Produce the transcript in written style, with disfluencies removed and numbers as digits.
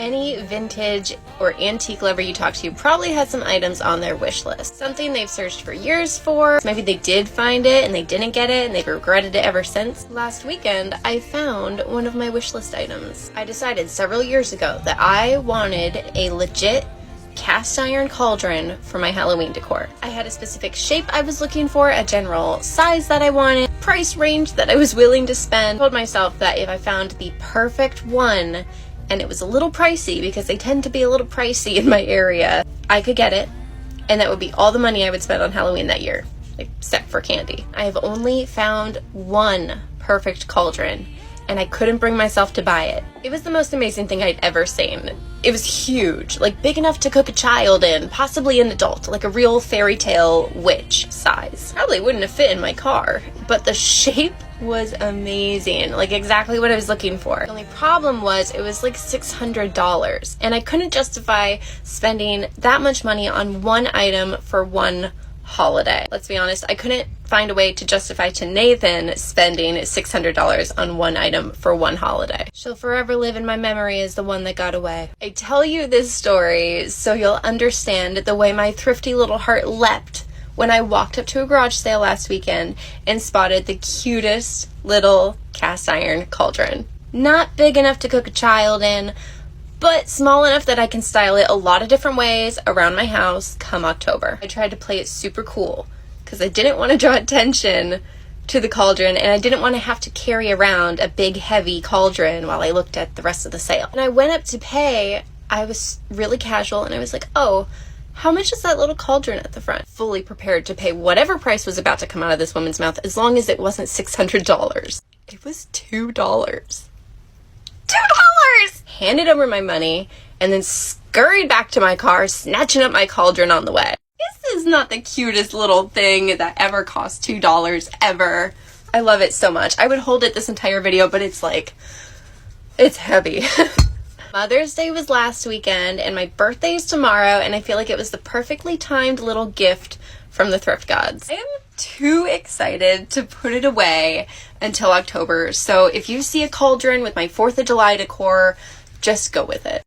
Any vintage or antique lover you talk to probably has some items on their wish list. Something they've searched for years for. Maybe they did find it and they didn't get it and they've regretted it ever since. Last weekend, I found one of my wish list items. I decided several years ago that I wanted a legit cast iron cauldron for my Halloween decor. I had a specific shape I was looking for, a general size that I wanted, price range that I was willing to spend. I told myself that if I found the perfect one, and it was a little pricey because they tend to be a little pricey in my area, I could get it, and that would be all the money I would spend on Halloween that year, except for candy. I have only found one perfect cauldron, and I couldn't bring myself to buy it. It was the most amazing thing I'd ever seen. It was huge, like big enough to cook a child in, possibly an adult, like a real fairy tale witch size. Probably wouldn't have fit in my car, but the shape was amazing, like exactly what I was looking for. The only problem was it was like $600, and I couldn't justify spending that much money on one item for one holiday. Let's be honest, I couldn't find a way to justify to Nathan spending $600 on one item for one holiday. She'll forever live in my memory as the one that got away. I tell you this story so you'll understand the way my thrifty little heart leapt when I walked up to a garage sale last weekend and spotted the cutest little cast iron cauldron. Not big enough to cook a child in, but small enough that I can style it a lot of different ways around my house come October. I tried to play it super cool because I didn't want to draw attention to the cauldron, and I didn't want to have to carry around a big heavy cauldron while I looked at the rest of the sale. When I went up to pay, I was really casual and I was like, oh, how much is that little cauldron at the front? Fully prepared to pay whatever price was about to come out of this woman's mouth as long as it wasn't $600. It was $2. $2! Handed over my money and then scurried back to my car, snatching up my cauldron on the way. This is not the cutest little thing that ever cost $2 ever. I love it so much. I would hold it this entire video, but it's like, it's heavy. Mother's Day was last weekend and my birthday is tomorrow, and I feel like it was the perfectly timed little gift from the thrift gods. I am too excited to put it away until October, so if you see a cauldron with my 4th of July decor, just go with it.